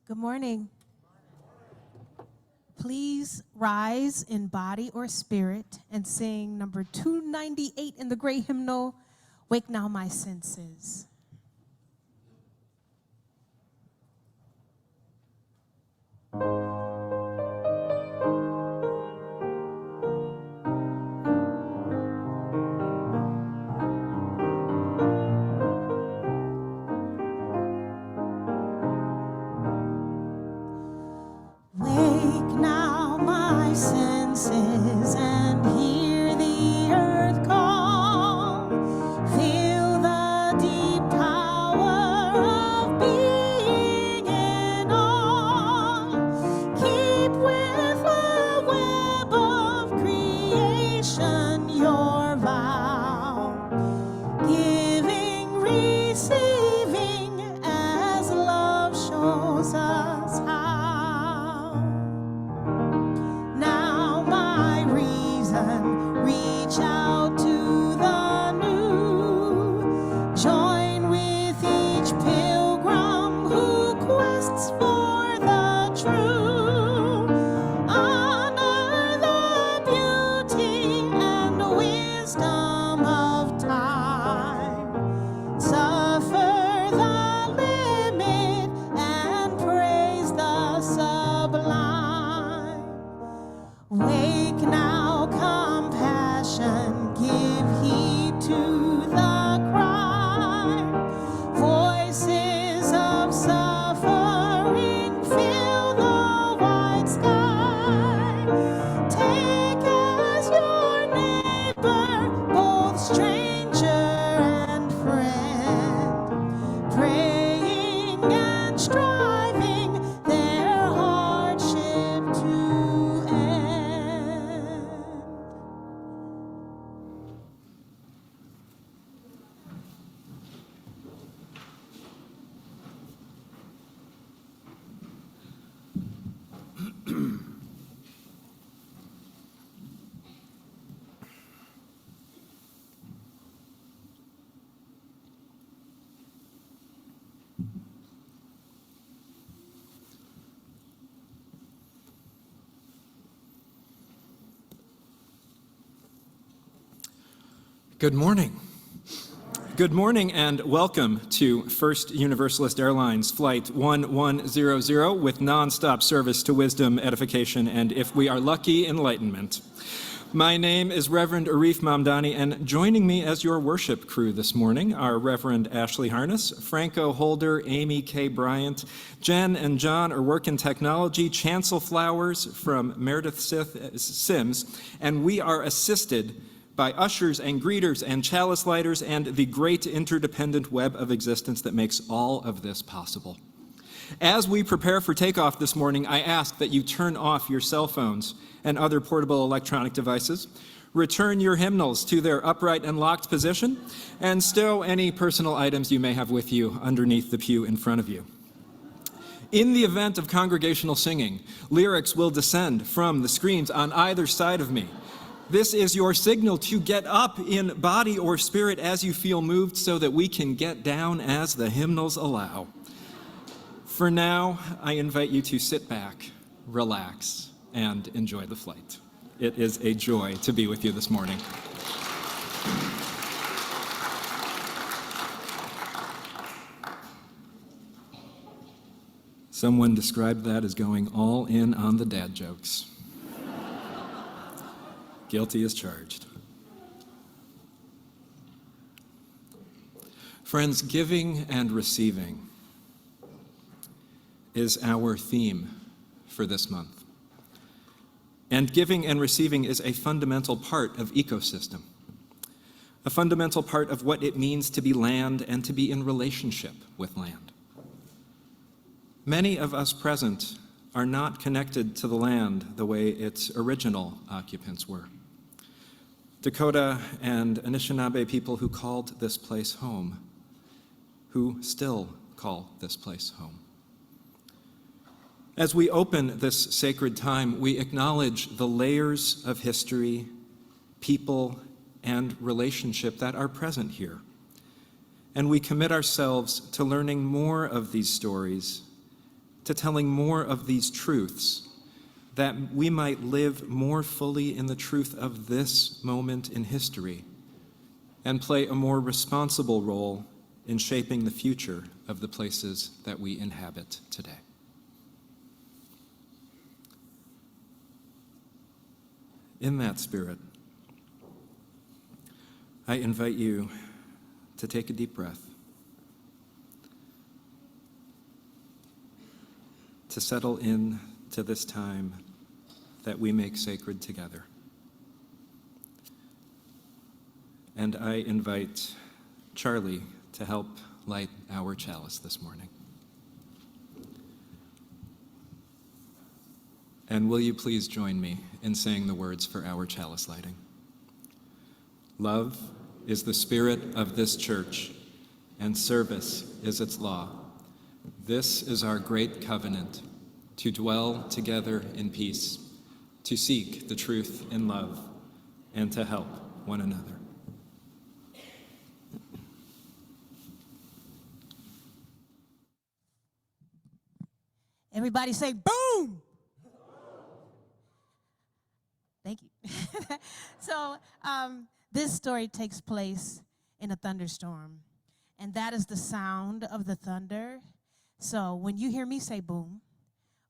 Good morning. Please rise in body or spirit and sing number 298 in the great hymnal, Wake Now My Senses. Wake now my senses and hear the earth call. Feel the deep power of being in all. Keep with the web of creation your vow. Giving, receiving as love shows us how. Reach out to the new. Join with each pilgrim who quests for the true. Honor the beauty and wisdom of time. Suffer the limit and praise the sublime. Wake now, compassion, give heed to the cry. Voices of suffering fill the wide sky. Take as your neighbor both stranger and friend, praying and striving their hardship to end. Good morning. Good morning and welcome to First Universalist Airlines Flight 1100 with nonstop service to wisdom, edification, and if we are lucky, enlightenment. My name is Reverend Arif Mamdani, and joining me as your worship crew this morning are Reverend Ashley Harness, Franco Holder, Amy K. Bryant, Jen and John are working technology, Chancel Flowers from Meredith Sims, and we are assisted by ushers and greeters and chalice lighters and the great interdependent web of existence that makes all of this possible. As we prepare for takeoff this morning, I ask that you turn off your cell phones and other portable electronic devices, return your hymnals to their upright and locked position, and stow any personal items you may have with you underneath the pew in front of you. In the event of congregational singing, lyrics will descend from the screens on either side of me. This is your signal to get up in body or spirit as you feel moved so that we can get down as the hymnals allow. For now, I invite you to sit back, relax, and enjoy the flight. It is a joy to be with you this morning. Someone described that as going all in on the dad jokes. Guilty as charged. Friends, giving and receiving is our theme for this month. And giving and receiving is a fundamental part of ecosystem, a fundamental part of what it means to be land and to be in relationship with land. Many of us present are not connected to the land the way its original occupants were. Dakota and Anishinaabe people who called this place home, who still call this place home. As we open this sacred time, we acknowledge the layers of history, people, and relationship that are present here. And we commit ourselves to learning more of these stories to telling more of these truths, that we might live more fully in the truth of this moment in history and play a more responsible role in shaping the future of the places that we inhabit today. In that spirit, I invite you to take a deep breath, to settle in to this time that we make sacred together. And I invite Charlie to help light our chalice this morning. And will you please join me in saying the words for our chalice lighting? Love is the spirit of this church, and service is its law. This is our great covenant, to dwell together in peace, to seek the truth in love, and to help one another. Everybody say boom! Thank you. So this story takes place in a thunderstorm, and that is the sound of the thunder. So when you hear me say boom,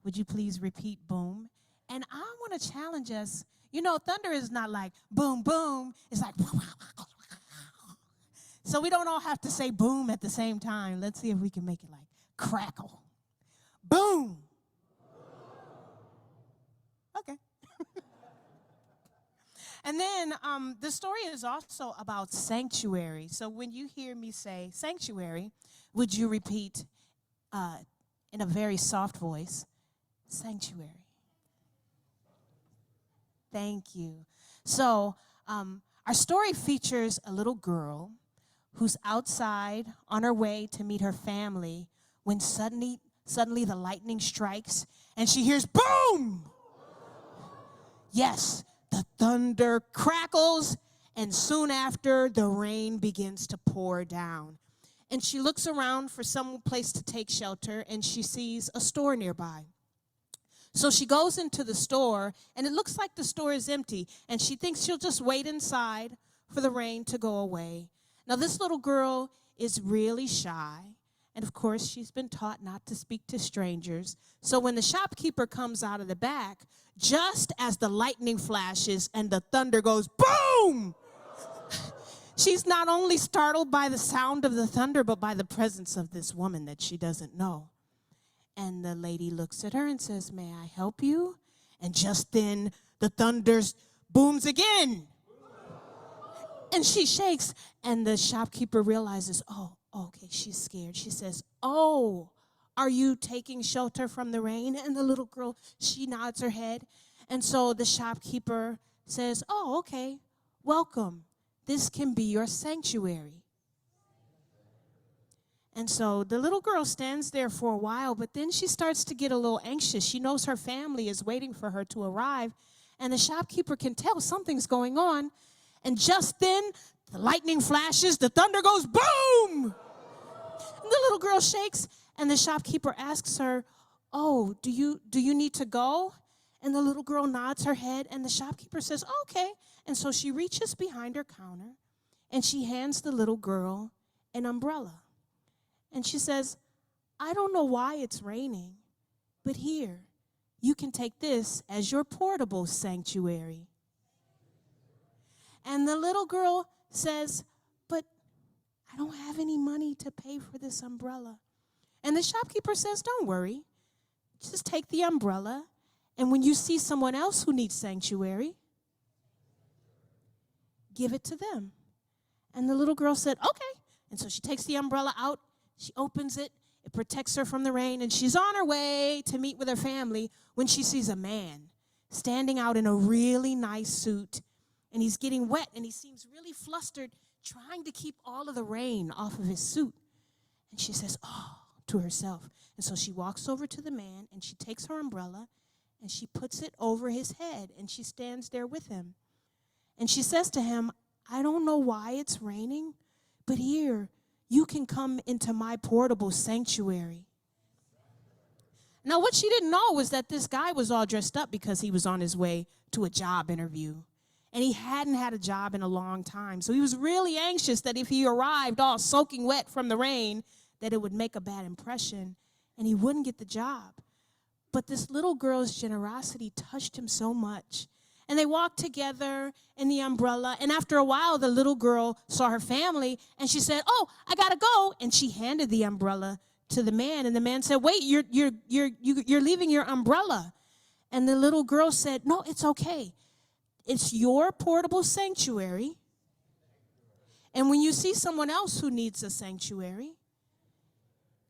would you please repeat boom? And I want to challenge us. You know, thunder is not like boom, boom. It's like, so we don't all have to say boom at the same time. Let's see if we can make it like crackle. Boom. Okay. And then the story is also about sanctuary. So when you hear me say sanctuary, would you repeat in a very soft voice, sanctuary? Thank you. So our story features a little girl who's outside on her way to meet her family when suddenly the lightning strikes and she hears boom! Yes, the thunder crackles, and soon after, the rain begins to pour down. And she looks around for some place to take shelter, and she sees a store nearby. So she goes into the store, and it looks like the store is empty, and she thinks she'll just wait inside for the rain to go away. Now, this little girl is really shy, and of course, she's been taught not to speak to strangers. So when the shopkeeper comes out of the back, just as the lightning flashes and the thunder goes boom, she's not only startled by the sound of the thunder, but by the presence of this woman that she doesn't know. And the lady looks at her and says, "May I help you?" And just then, the thunder booms again. And she shakes, and the shopkeeper realizes, oh, okay, she's scared. She says, "Oh, are you taking shelter from the rain?" And the little girl, she nods her head. And so the shopkeeper says, "Oh, okay, welcome. This can be your sanctuary." And so the little girl stands there for a while, but then she starts to get a little anxious. She knows her family is waiting for her to arrive, and the shopkeeper can tell something's going on. And just then, the lightning flashes, the thunder goes boom! And the little girl shakes, and the shopkeeper asks her, "Oh, do you need to go?" And the little girl nods her head, and the shopkeeper says, "Okay." And so she reaches behind her counter, and she hands the little girl an umbrella. And she says, "I don't know why it's raining, but here, you can take this as your portable sanctuary." And the little girl says, "But I don't have any money to pay for this umbrella." And the shopkeeper says, "Don't worry. Just take the umbrella, and when you see someone else who needs sanctuary, give it to them." And the little girl said, "Okay." And so she takes the umbrella out, she opens it, it protects her from the rain, and she's on her way to meet with her family when she sees a man standing out in a really nice suit, and he's getting wet, and he seems really flustered, trying to keep all of the rain off of his suit. And she says, "Oh," to herself. And so she walks over to the man, and she takes her umbrella, and she puts it over his head, and she stands there with him. And she says to him, "I don't know why it's raining, but here, you can come into my portable sanctuary." Now, what she didn't know was that this guy was all dressed up because he was on his way to a job interview. And he hadn't had a job in a long time. So he was really anxious that if he arrived all soaking wet from the rain, that it would make a bad impression and he wouldn't get the job. But this little girl's generosity touched him so much. And they walked together in the umbrella. And after a while, the little girl saw her family and she said, "Oh, I gotta go." And she handed the umbrella to the man. And the man said, "Wait, you're leaving your umbrella." And the little girl said, "No, it's okay. It's your portable sanctuary. And when you see someone else who needs a sanctuary,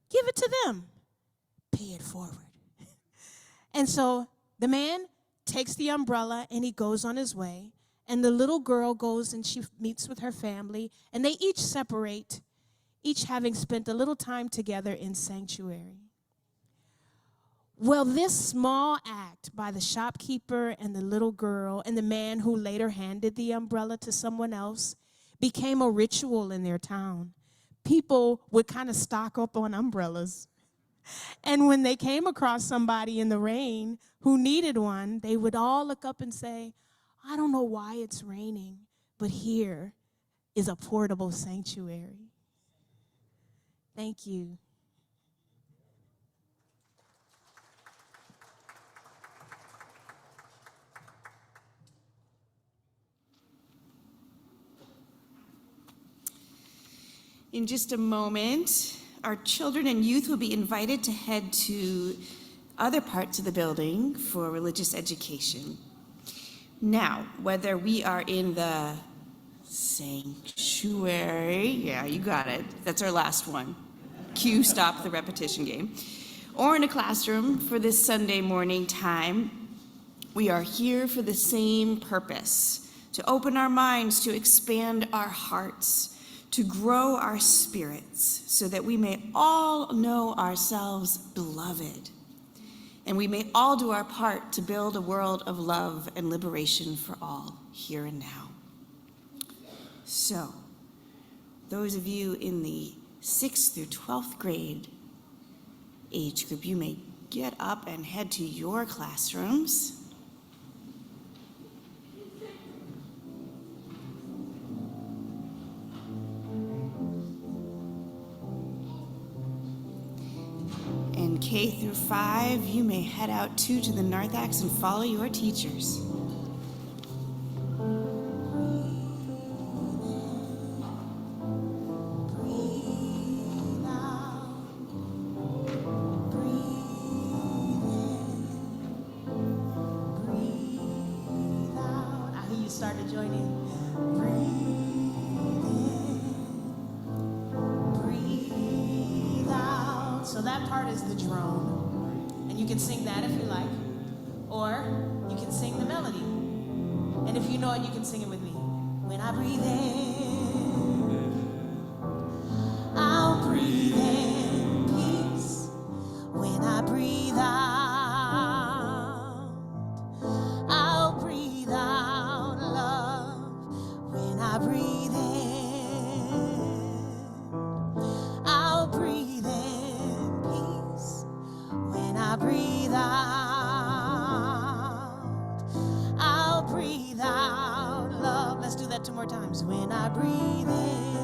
give it to them. Pay it forward." And so the man takes the umbrella and he goes on his way. And the little girl goes and she meets with her family. And they each separate, each having spent a little time together in sanctuary. Well, this small act by the shopkeeper and the little girl and the man who later handed the umbrella to someone else became a ritual in their town. People would kind of stock up on umbrellas. And when they came across somebody in the rain who needed one, they would all look up and say, "I don't know why it's raining, but here is a portable sanctuary." Thank you. In just a moment, our children and youth will be invited to head to other parts of the building for religious education. Now, whether we are in the sanctuary, yeah, you got it, that's our last one. Cue stop the repetition game. Or in a classroom for this Sunday morning time, we are here for the same purpose, to open our minds, to expand our hearts, to grow our spirits so that we may all know ourselves beloved, and we may all do our part to build a world of love and liberation for all, here and now. So, those of you in the 6th through 12th grade age group, you may get up and head to your classrooms. And K through 5, you may head out too to the narthex and follow your teachers. Breathe out. Breathe in. Breathe out. I hear you start to join in. Breathe in. Breathe out. So that part is the drone. And you can sing that if you like. Or you can sing the melody. And if you know it, you can sing it with me. When I breathe in, I'll breathe in peace. When I breathe out, I'll breathe out love. When I breathe in, I'll breathe in peace. When I breathe out, I'll breathe out love. Let's do that 2 more times. When I breathe in,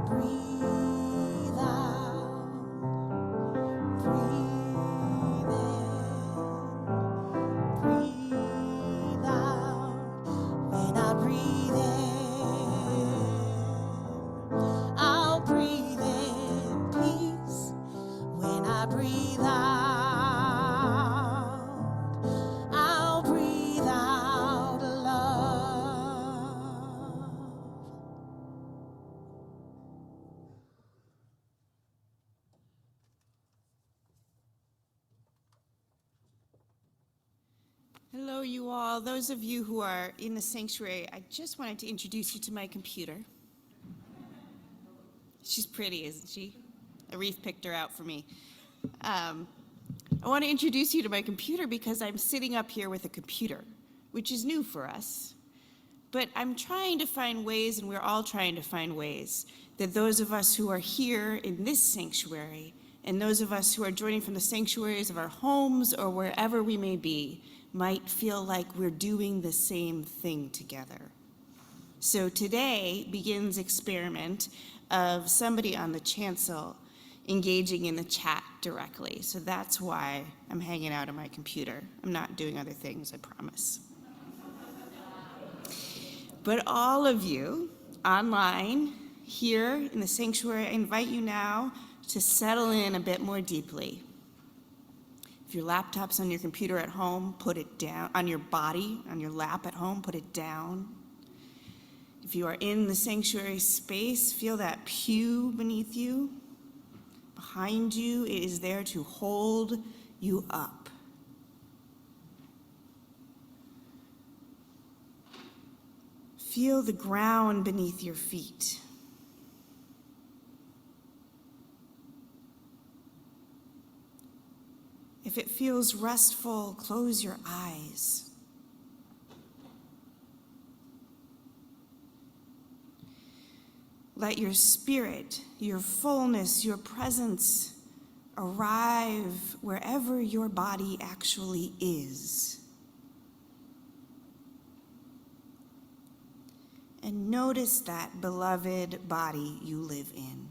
breathe out, breathe in, breathe out. When I breathe in, I'll breathe in peace. When I breathe out, I'll breathe out love. Hello, you all. Those of you who are in the sanctuary, I just wanted to introduce you to my computer. She's pretty, isn't she? Arif picked her out for me. I want to introduce you to my computer because I'm sitting up here with a computer, which is new for us. But I'm trying to find ways, and we're all trying to find ways, that those of us who are here in this sanctuary and those of us who are joining from the sanctuaries of our homes or wherever we may be might feel like we're doing the same thing together. So today begins experiment of somebody on the chancel engaging in the chat directly. So that's why I'm hanging out on my computer. I'm not doing other things, I promise. But all of you online, here in the sanctuary, I invite you now to settle in a bit more deeply. If your laptop's on your computer at home, put it down. On your body, on your lap at home, put it down. If you are in the sanctuary space, feel that pew beneath you. Behind you, it is there to hold you up. Feel the ground beneath your feet. If it feels restful, close your eyes. Let your spirit, your fullness, your presence arrive wherever your body actually is. And notice that beloved body you live in.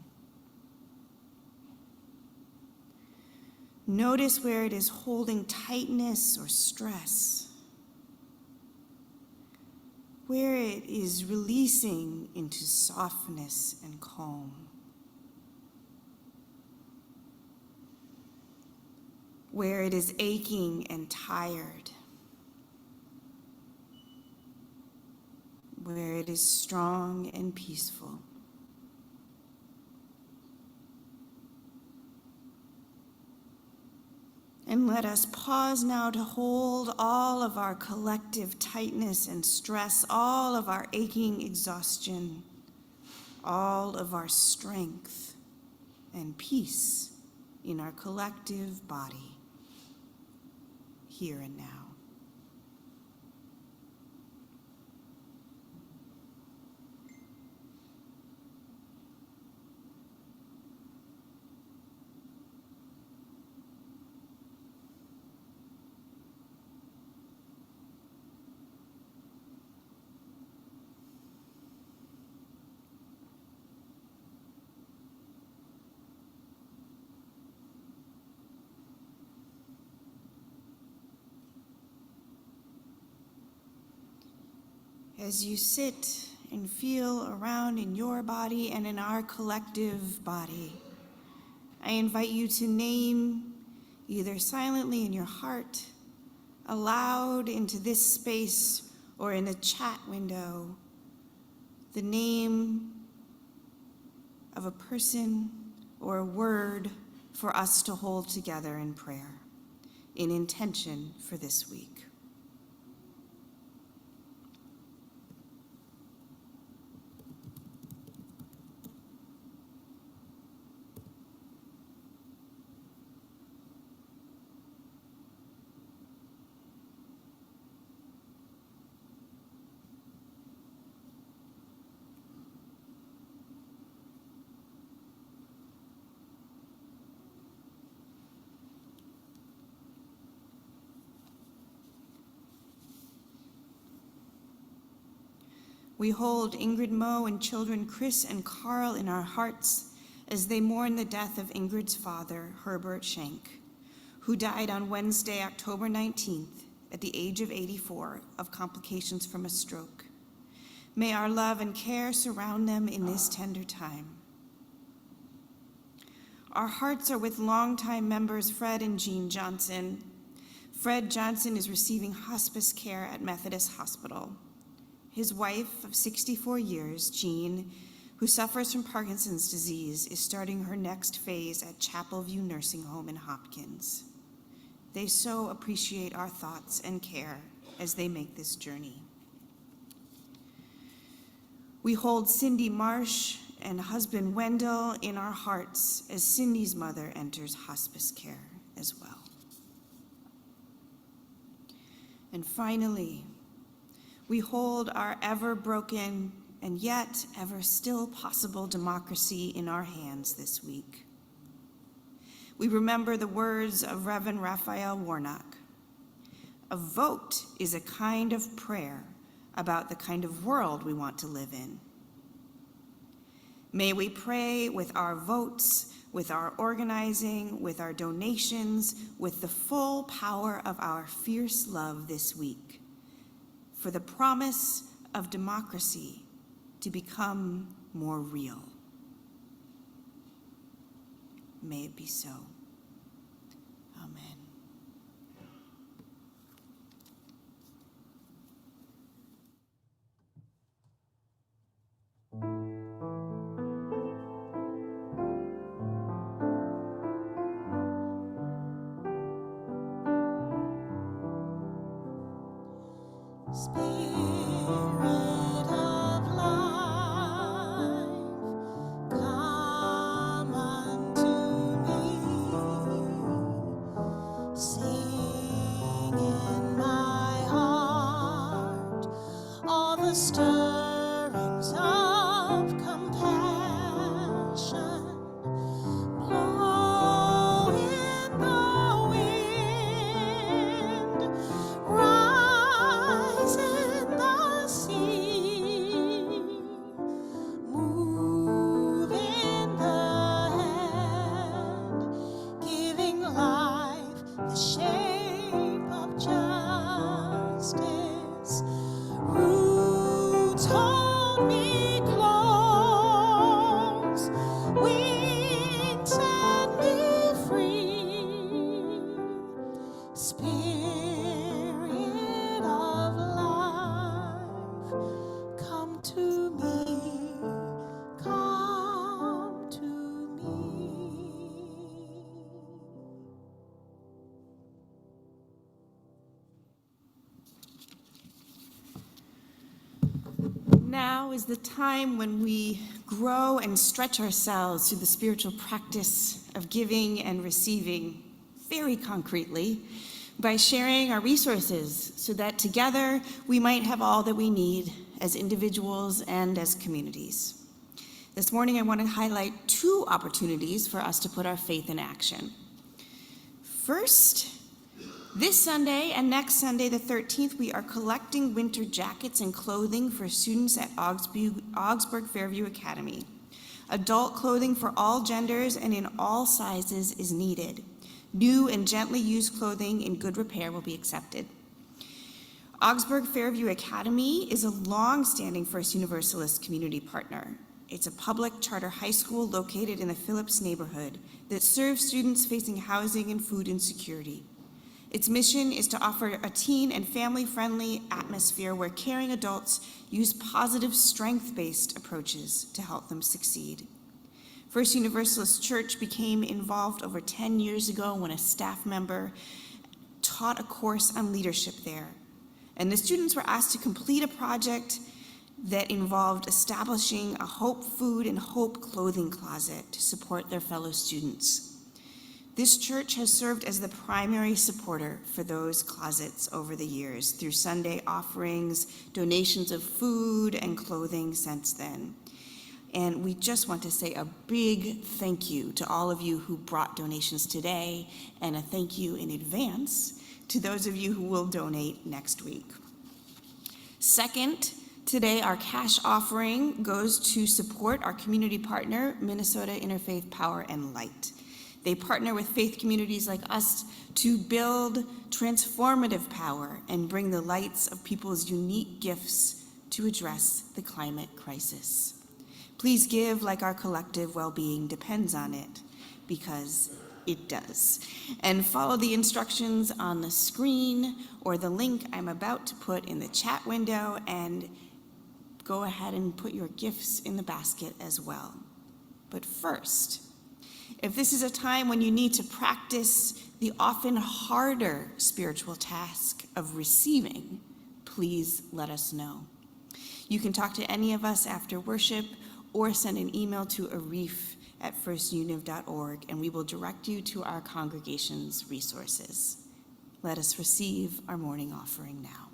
Notice where it is holding tightness or stress, where it is releasing into softness and calm, where it is aching and tired, where it is strong and peaceful. And let us pause now to hold all of our collective tightness and stress, all of our aching exhaustion, all of our strength and peace in our collective body, here and now. As you sit and feel around in your body and in our collective body, I invite you to name, either silently in your heart, aloud into this space, or in the chat window, the name of a person or a word for us to hold together in prayer, in intention for this week. We hold Ingrid Moe and children Chris and Carl in our hearts as they mourn the death of Ingrid's father, Herbert Schenk, who died on Wednesday, October 19th, at the age of 84, of complications from a stroke. May our love and care surround them in this tender time. Our hearts are with longtime members Fred and Jean Johnson. Fred Johnson is receiving hospice care at Methodist Hospital. His wife of 64 years, Jean, who suffers from Parkinson's disease, is starting her next phase at Chapel View Nursing Home in Hopkins. They so appreciate our thoughts and care as they make this journey. We hold Cindy Marsh and husband Wendell in our hearts as Cindy's mother enters hospice care as well. And finally, we hold our ever broken and yet ever still possible democracy in our hands this week. we remember the words of Reverend Raphael Warnock. A vote is a kind of prayer about the kind of world we want to live in. May we pray with our votes, with our organizing, with our donations, with the full power of our fierce love this week, for the promise of democracy to become more real. May it be so. Amen. Spirit of life, come unto me. Sing in my heart all the stirrings of compassion. Blow in the wind, rise in the sea, move in the hand, giving life the shape of justice. Roots hold me close, wings set me free. Spirit of life, come to me, come to me. Now is the time when we grow and stretch ourselves through the spiritual practice of giving and receiving very concretely by sharing our resources so that together we might have all that we need as individuals and as communities. This morning I want to highlight two opportunities for us to put our faith in action. First, this Sunday and next Sunday, the 13th, we are collecting winter jackets and clothing for students at Augsburg Fairview Academy. Adult clothing for all genders and in all sizes is needed. New and gently used clothing in good repair will be accepted. Augsburg Fairview Academy is a long-standing First Universalist community partner. It's a public charter high school located in the Phillips neighborhood that serves students facing housing and food insecurity. Its mission is to offer a teen and family-friendly atmosphere where caring adults use positive strength-based approaches to help them succeed. First Universalist Church became involved over 10 years ago when a staff member taught a course on leadership there. And the students were asked to complete a project that involved establishing a Hope Food and Hope Clothing Closet to support their fellow students. This church has served as the primary supporter for those closets over the years through Sunday offerings, donations of food and clothing since then. And we just want to say a big thank you to all of you who brought donations today, and a thank you in advance to those of you who will donate next week. Second, today our cash offering goes to support our community partner, Minnesota Interfaith Power and Light. They partner with faith communities like us to build transformative power and bring the lights of people's unique gifts to address the climate crisis. Please give like our collective well-being depends on it, because it does. And follow the instructions on the screen or the link I'm about to put in the chat window, and go ahead and put your gifts in the basket as well. But first, if this is a time when you need to practice the often harder spiritual task of receiving, please let us know. You can talk to any of us after worship or send an email to arif@firstuniv.org, and we will direct you to our congregation's resources. Let us receive our morning offering now.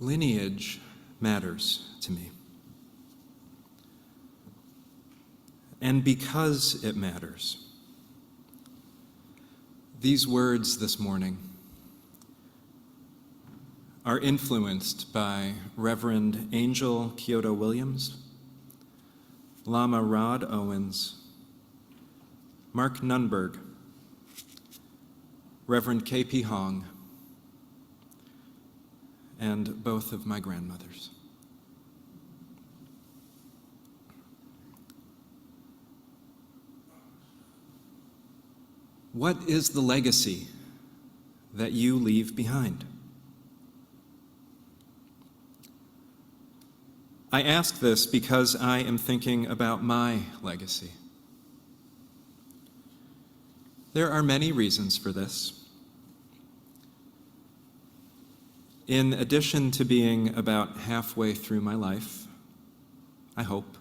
lineage matters to me. And because it matters, these words this morning are influenced by Reverend Angel Kyodo Williams, Lama Rod Owens, Mark Nunberg, Reverend K.P. Hong, and both of my grandmothers. What is the legacy that you leave behind? I ask this because I am thinking about my legacy. There are many reasons for this. In addition to being about halfway through my life, I hope,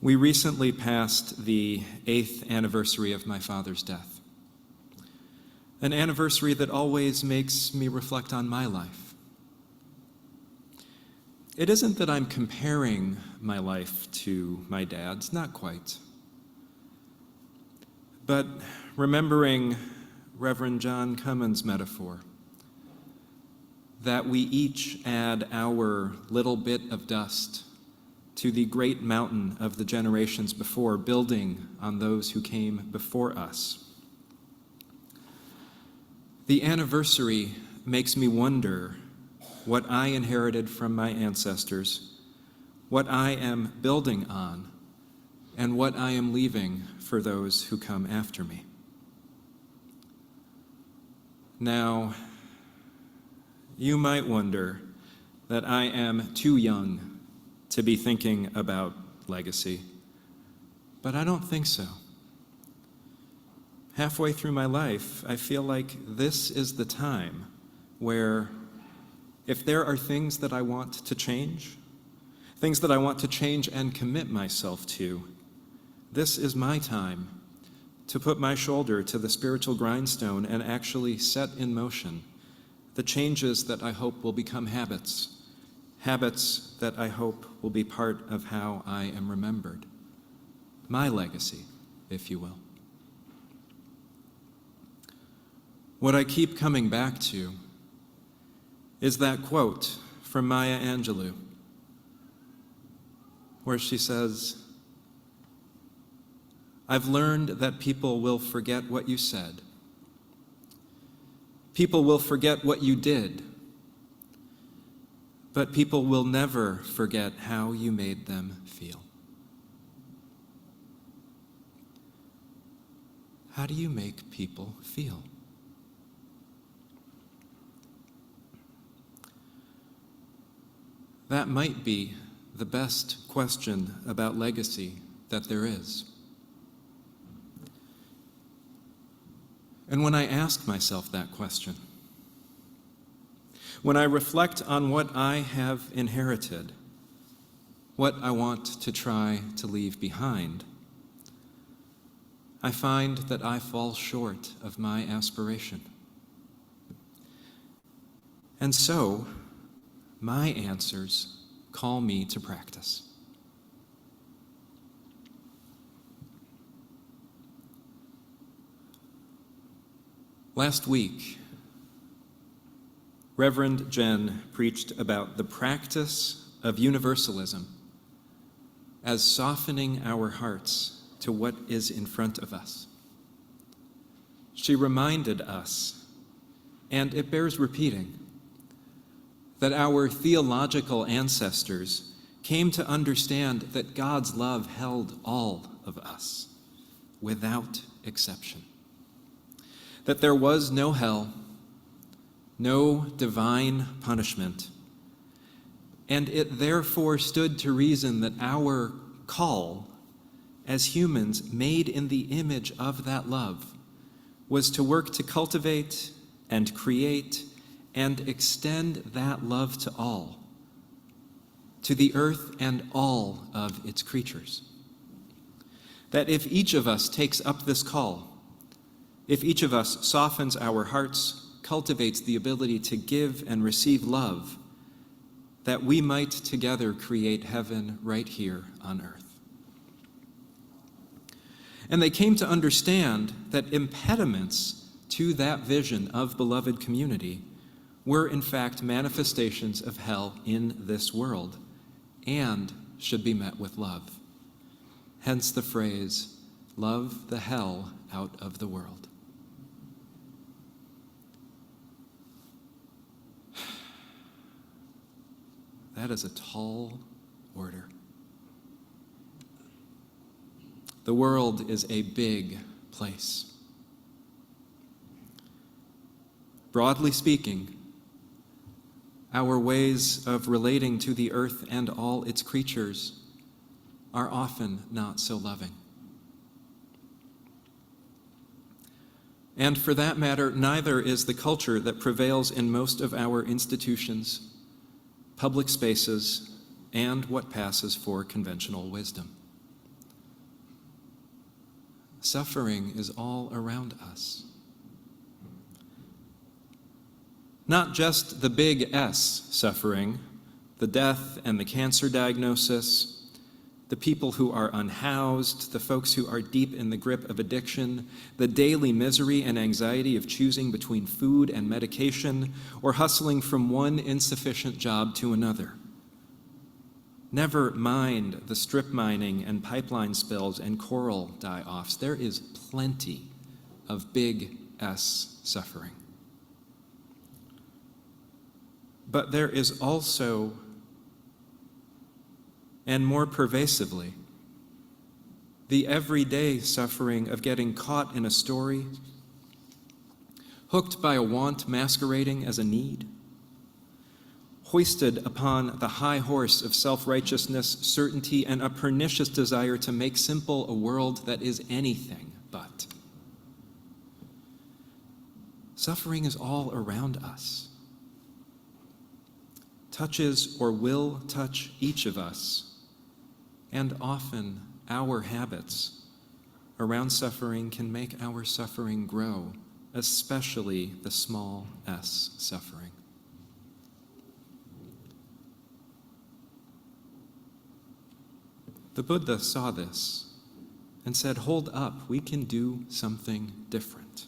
we recently passed the 8th anniversary of my father's death. An anniversary that always makes me reflect on my life. It isn't that I'm comparing my life to my dad's, not quite. But remembering Reverend John Cummins' metaphor, that we each add our little bit of dust to the great mountain of the generations before, building on those who came before us. The anniversary makes me wonder what I inherited from my ancestors, what I am building on, and what I am leaving for those who come after me. Now, you might wonder that I am too young to be thinking about legacy, but I don't think so. Halfway through my life, I feel like this is the time where if there are things that I want to change, things that I want to change and commit myself to, this is my time to put my shoulder to the spiritual grindstone and actually set in motion the changes that I hope will become habits, habits that I hope will be part of how I am remembered. My legacy, if you will. What I keep coming back to is that quote from Maya Angelou, where she says, "I've learned that people will forget what you said. People will forget what you did, but people will never forget how you made them feel." How do you make people feel? That might be the best question about legacy that there is. And when I ask myself that question, when I reflect on what I have inherited, what I want to try to leave behind, I find that I fall short of my aspiration. And so, my answers call me to practice. Last week, Reverend Jen preached about the practice of Universalism as softening our hearts to what is in front of us. She reminded us, and it bears repeating, that our theological ancestors came to understand that God's love held all of us, without exception. That there was no hell, no divine punishment, and it therefore stood to reason that our call as humans made in the image of that love was to work to cultivate and create and extend that love to all, to the earth and all of its creatures. That if each of us takes up this call, if each of us softens our hearts, cultivates the ability to give and receive love, that we might together create heaven right here on earth. And they came to understand that impediments to that vision of beloved community were in fact manifestations of hell in this world and should be met with love. Hence the phrase, love the hell out of the world. That is a tall order. The world is a big place. Broadly speaking, our ways of relating to the earth and all its creatures are often not so loving. And for that matter, neither is the culture that prevails in most of our institutions, public spaces, and what passes for conventional wisdom. Suffering is all around us. Not just the big S suffering, the death and the cancer diagnosis, the people who are unhoused, the folks who are deep in the grip of addiction, the daily misery and anxiety of choosing between food and medication, or hustling from one insufficient job to another. Never mind the strip mining and pipeline spills and coral die-offs. There is plenty of big S suffering. But there is also, and more pervasively, the everyday suffering of getting caught in a story, hooked by a want masquerading as a need, hoisted upon the high horse of self-righteousness, certainty, and a pernicious desire to make simple a world that is anything but. Suffering is all around us, touches or will touch each of us, and often our habits around suffering can make our suffering grow, especially the small s suffering. The Buddha saw this and said, "Hold up, we can do something different."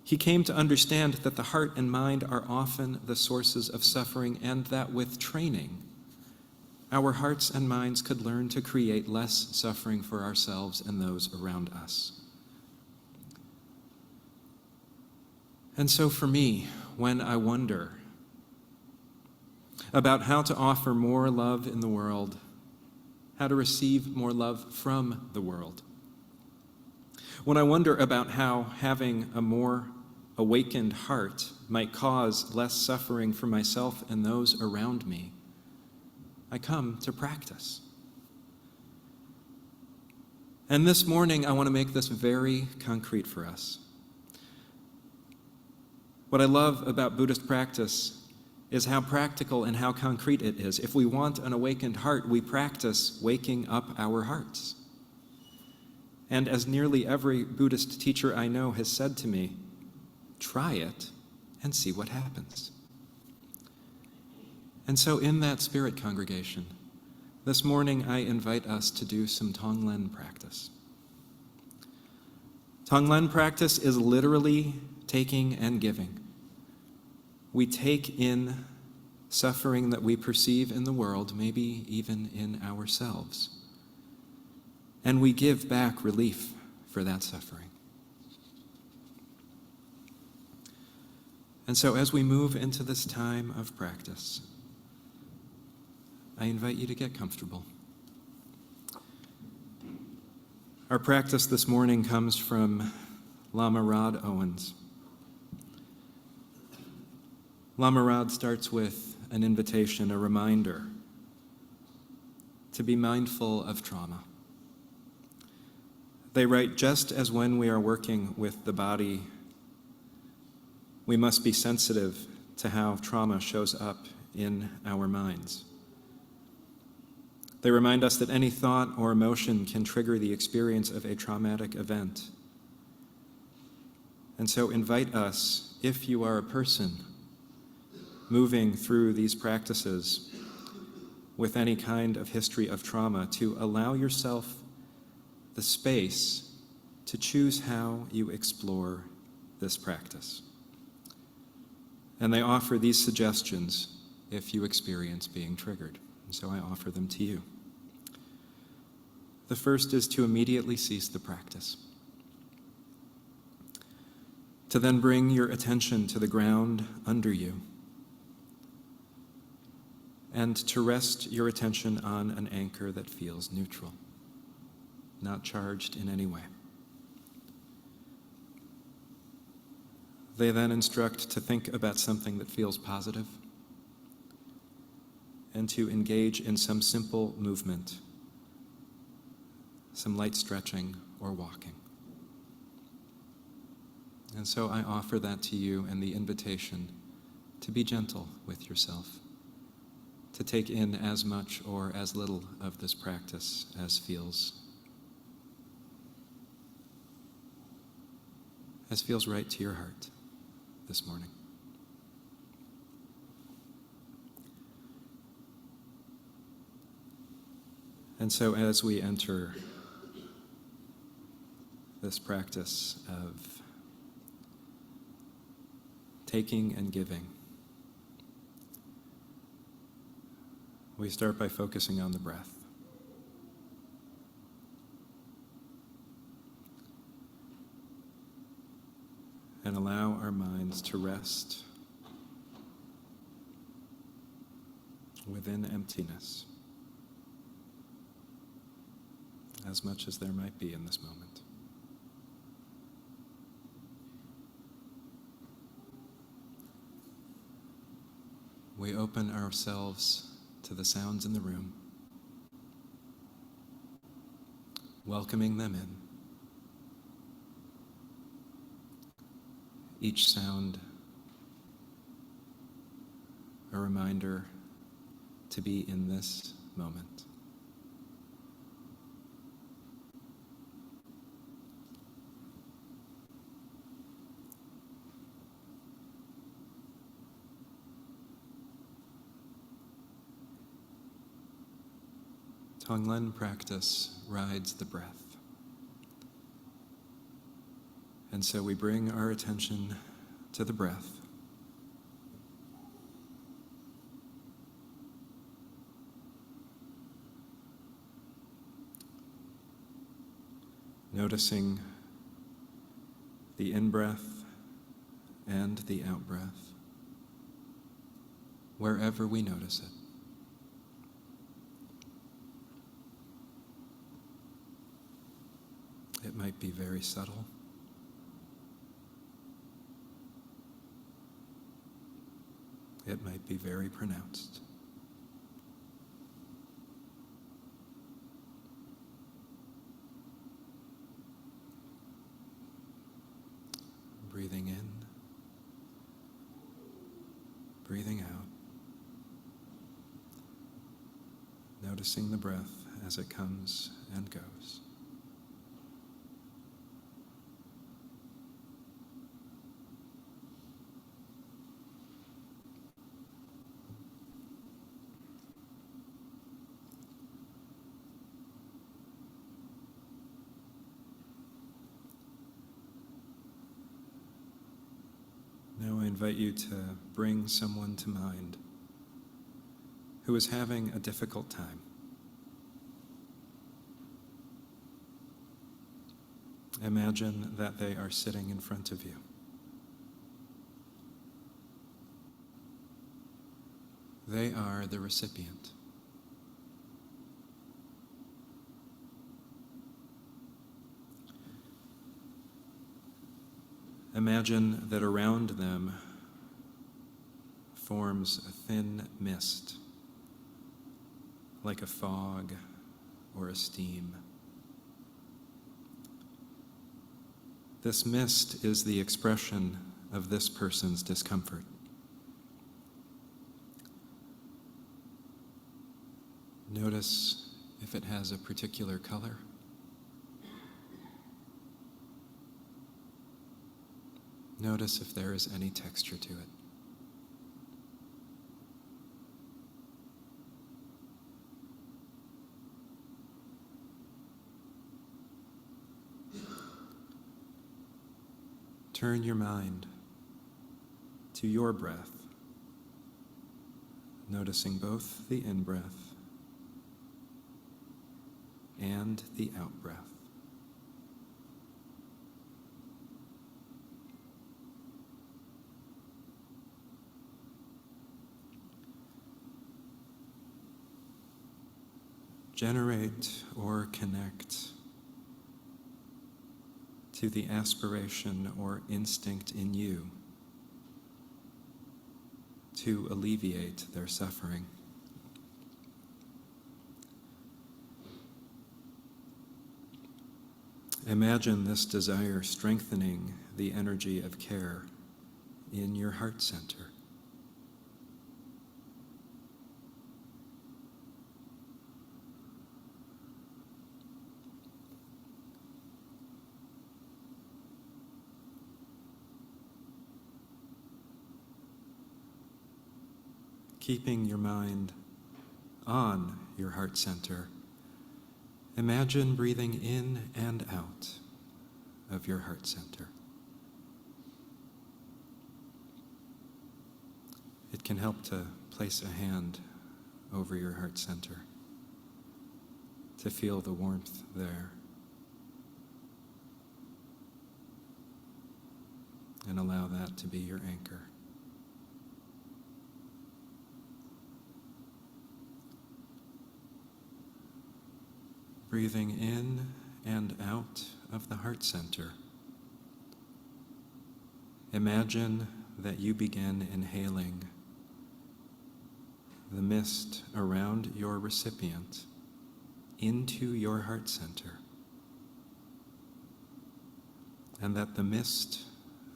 He came to understand that the heart and mind are often the sources of suffering, and that with training, our hearts and minds could learn to create less suffering for ourselves and those around us. And so for me, when I wonder about how to offer more love in the world, how to receive more love from the world, when I wonder about how having a more awakened heart might cause less suffering for myself and those around me, I come to practice. And this morning, I want to make this very concrete for us. What I love about Buddhist practice is how practical and how concrete it is. If we want an awakened heart, we practice waking up our hearts. And as nearly every Buddhist teacher I know has said to me, try it and see what happens. And so in that spirit, congregation, this morning I invite us to do some Tonglen practice. Tonglen practice is literally taking and giving. We take in suffering that we perceive in the world, maybe even in ourselves, and we give back relief for that suffering. And so as we move into this time of practice, I invite you to get comfortable. Our practice this morning comes from Lama Owens. Lama starts with an invitation, a reminder to be mindful of trauma. They write, just as when we are working with the body, we must be sensitive to how trauma shows up in our minds. They remind us that any thought or emotion can trigger the experience of a traumatic event. And so invite us, if you are a person moving through these practices with any kind of history of trauma, to allow yourself the space to choose how you explore this practice. And they offer these suggestions if you experience being triggered. And so I offer them to you. The first is to immediately cease the practice. To then bring your attention to the ground under you, and to rest your attention on an anchor that feels neutral, not charged in any way. They then instruct to think about something that feels positive and to engage in some simple movement, some light stretching or walking. And so I offer that to you and the invitation to be gentle with yourself, to take in as much or as little of this practice as feels right to your heart this morning. And so as we enter this practice of taking and giving, we start by focusing on the breath. And allow our minds to rest within emptiness, as much as there might be in this moment. We open ourselves to the sounds in the room, welcoming them in. Each sound a reminder to be in this moment. Tonglen practice rides the breath. And so we bring our attention to the breath. Noticing the in-breath and the out-breath, wherever we notice it. It might be very subtle. It might be very pronounced. Breathing in, breathing out, noticing the breath as it comes and goes. Now I invite you to bring someone to mind who is having a difficult time. Imagine that they are sitting in front of you. They are the recipient. Imagine that around them forms a thin mist, like a fog or a steam. This mist is the expression of this person's discomfort. Notice if it has a particular color. Notice if there is any texture to it. Turn your mind to your breath, noticing both the in-breath and the out-breath. Generate or connect to the aspiration or instinct in you to alleviate their suffering. Imagine this desire strengthening the energy of care in your heart center. Keeping your mind on your heart center, imagine breathing in and out of your heart center. It can help to place a hand over your heart center, to feel the warmth there, and allow that to be your anchor. Breathing in and out of the heart center. Imagine that you begin inhaling the mist around your recipient into your heart center, and that the mist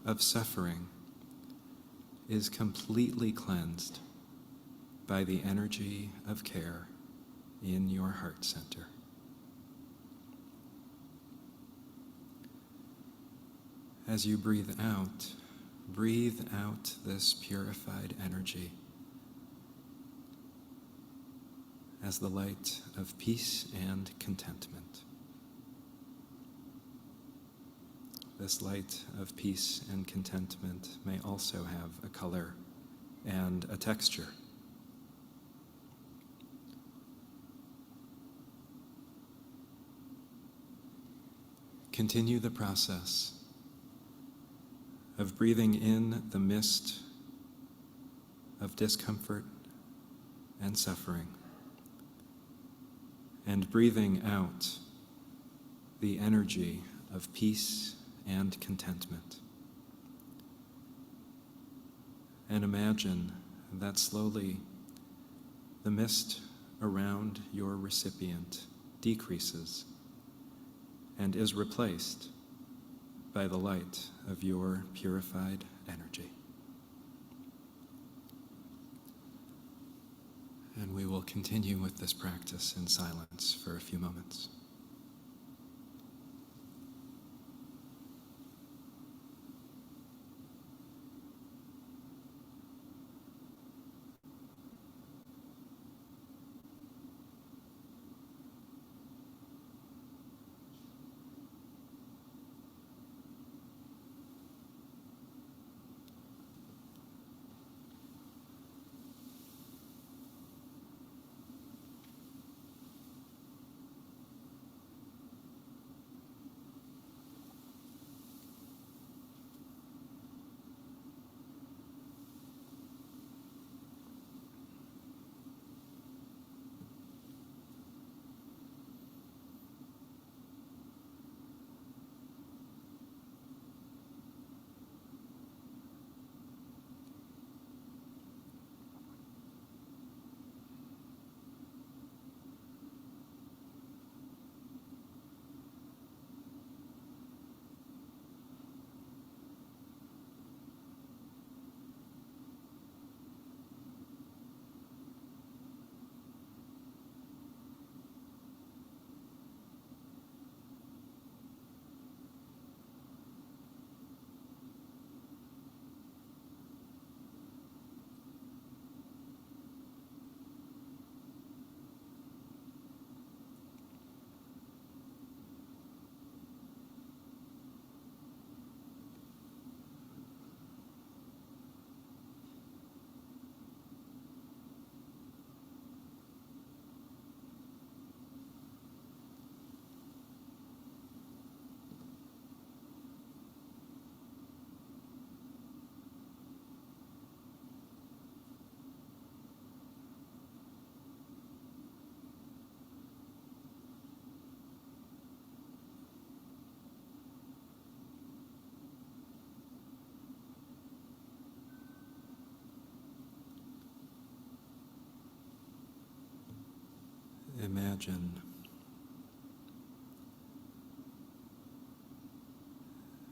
of suffering is completely cleansed by the energy of care in your heart center. As you breathe out this purified energy as the light of peace and contentment. This light of peace and contentment may also have a color and a texture. Continue the process of breathing in the mist of discomfort and suffering, and breathing out the energy of peace and contentment. And imagine that slowly the mist around your recipient decreases and is replaced by the light of your purified energy. And we will continue with this practice in silence for a few moments.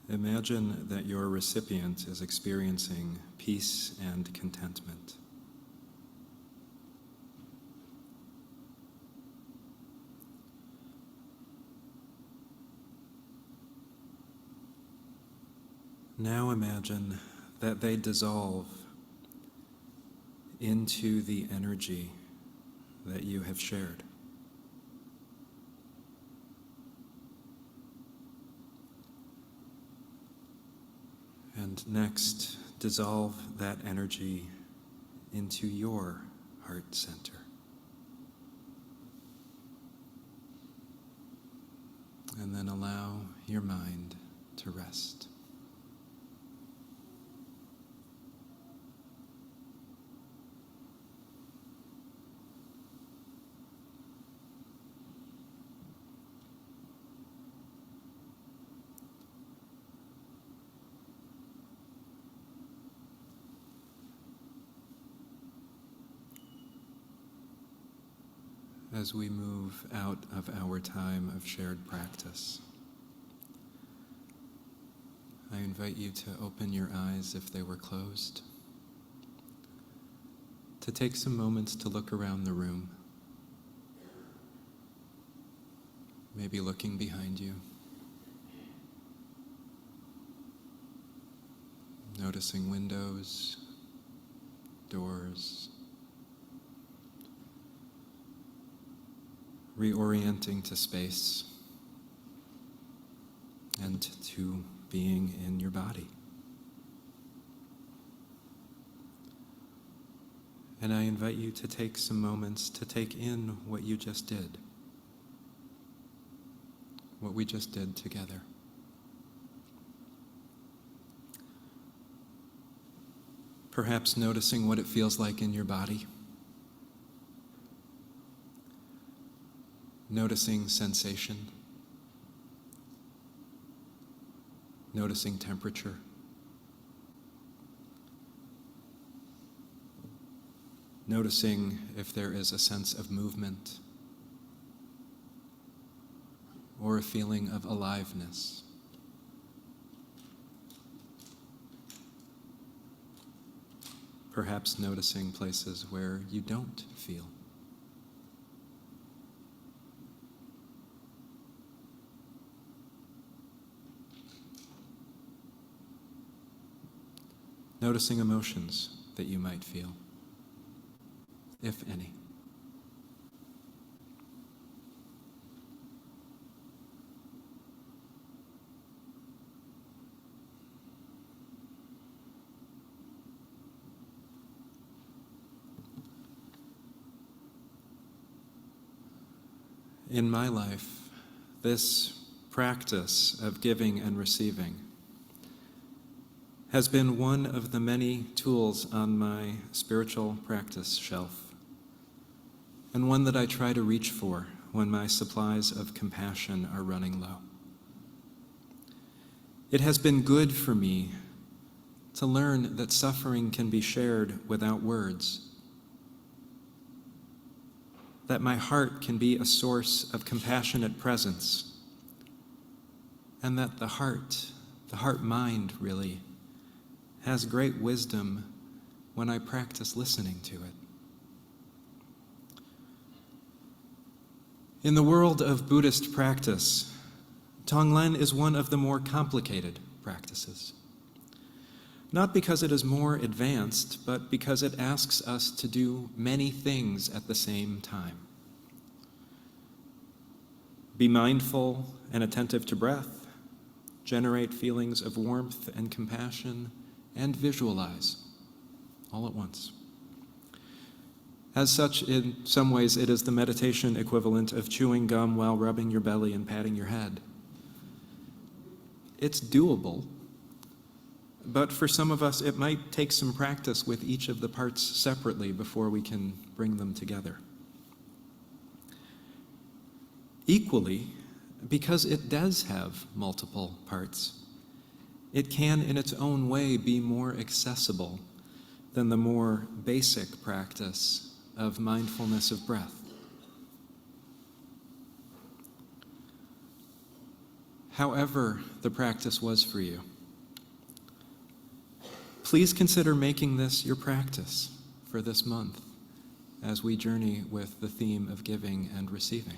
imagine that your recipient is experiencing peace and contentment. Now imagine that they dissolve into the energy that you have shared. And next, dissolve that energy into your heart center. And then allow your mind to rest. As we move out of our time of shared practice, I invite you to open your eyes if they were closed, to take some moments to look around the room, maybe looking behind you, noticing windows, doors, reorienting to space and to being in your body. And I invite you to take some moments to take in what you just did, what we just did together. Perhaps noticing what it feels like in your body. Noticing sensation, noticing temperature, noticing if there is a sense of movement or a feeling of aliveness. Perhaps noticing places where you don't feel. Noticing emotions that you might feel, if any. In my life, this practice of giving and receiving has been one of the many tools on my spiritual practice shelf, and one that I try to reach for when my supplies of compassion are running low. It has been good for me to learn that suffering can be shared without words, that my heart can be a source of compassionate presence, and that the heart-mind really, has great wisdom when I practice listening to it. In the world of Buddhist practice, Tonglen is one of the more complicated practices. Not because it is more advanced, but because it asks us to do many things at the same time. Be mindful and attentive to breath, generate feelings of warmth and compassion, and visualize all at once. As such, in some ways, it is the meditation equivalent of chewing gum while rubbing your belly and patting your head. It's doable, but for some of us, it might take some practice with each of the parts separately before we can bring them together. Equally, because it does have multiple parts, it can, in its own way, be more accessible than the more basic practice of mindfulness of breath. however the practice was for you. Please consider making this your practice for this month as we journey with the theme of giving and receiving.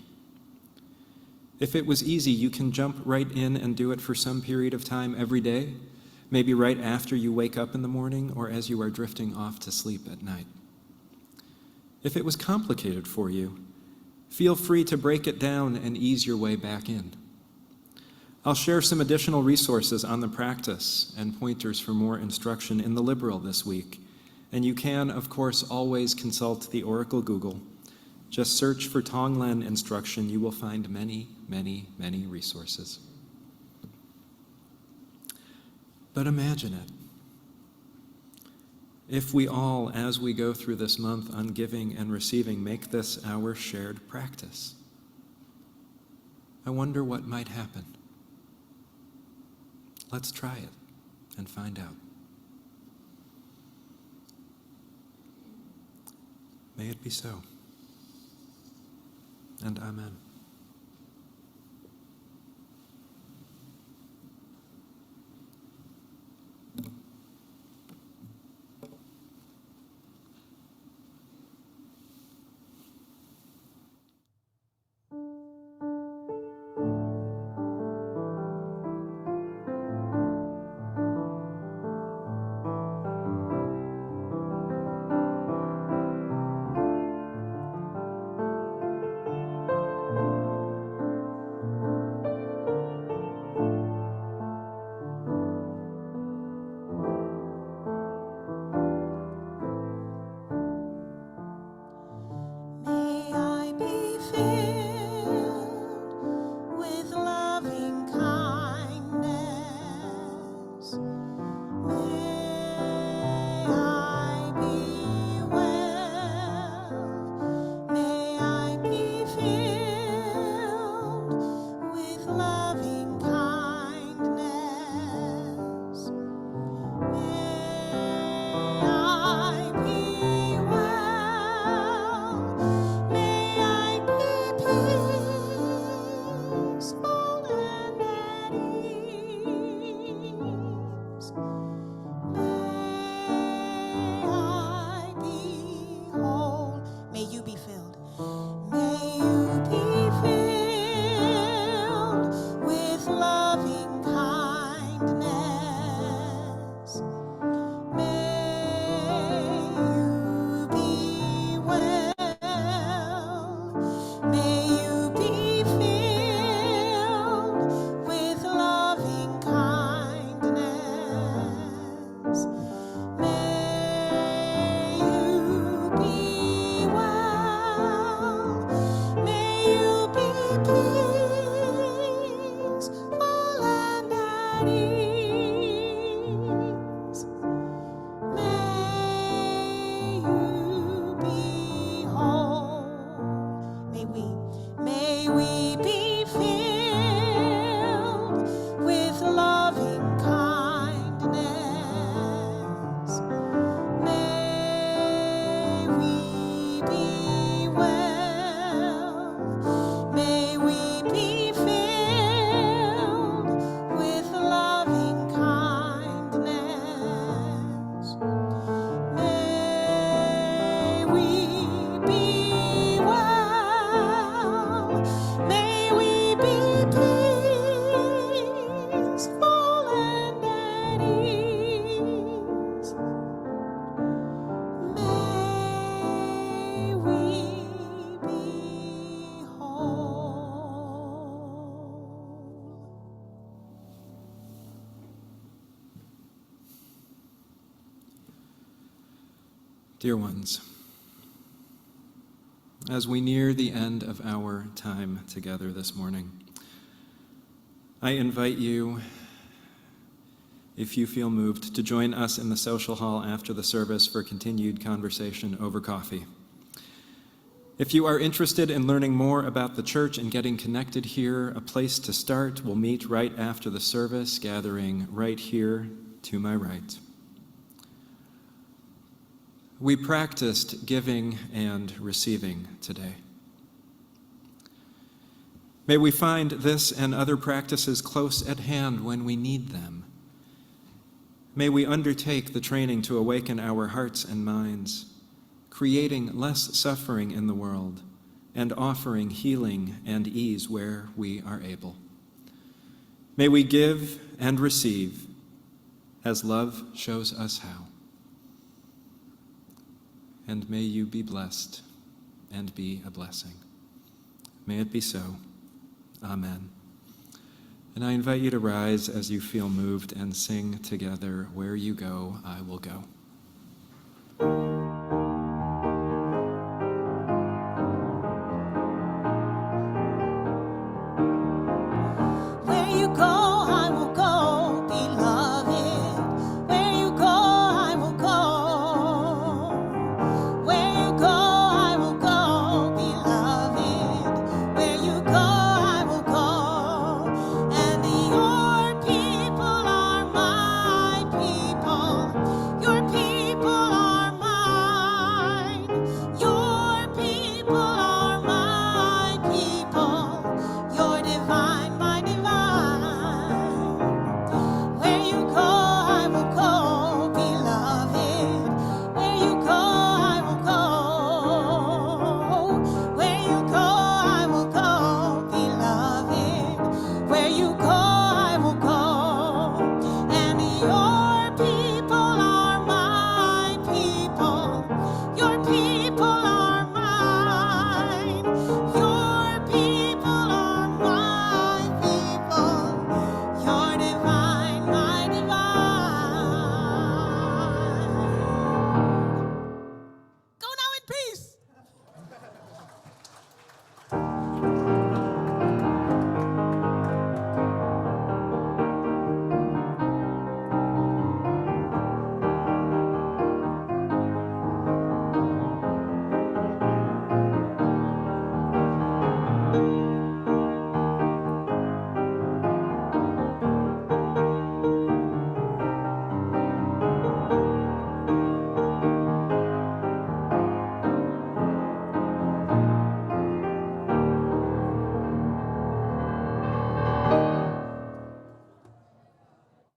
If it was easy, you can jump right in and do it for some period of time every day, maybe right after you wake up in the morning or as you are drifting off to sleep at night. If it was complicated for you, feel free to break it down and ease your way back in. I'll share some additional resources on the practice and pointers for more instruction in the Liberal this week, and you can, of course, always consult the Oracle Google. Just search for Tonglen instruction. You will find many, many, many resources. But imagine it. If we all, as we go through this month on giving and receiving, make this our shared practice, I wonder what might happen. Let's try it and find out. May it be so. And amen. May I be filled with loving kindness. May I be well. May I be filled with loving kindness. May I be well. May I be peaceful and at ease. May I be whole. May you be filled. May you be filled with loving kindness. May you be well. May you be filled with loving kindness. May you be well. May you be peaceful and at ease. May you be whole. May we be filled with loving kindness. May we be well. May we be filled with loving kindness. May we be well. May we be peaceful and at ease. May we be whole. Dear ones, as we near the end of our time together this morning, I invite you, if you feel moved, to join us in the social hall after the service for continued conversation over coffee. If you are interested in learning more about the church and getting connected here, a place to start, we'll meet right after the service, gathering right here to my right. We practiced giving and receiving today. May we find this and other practices close at hand when we need them. May we undertake the training to awaken our hearts and minds, creating less suffering in the world and offering healing and ease where we are able. May we give and receive as love shows us how. And may you be blessed and be a blessing. May it be so. Amen. And I invite you to rise as you feel moved and sing together, "Where you go, I will go."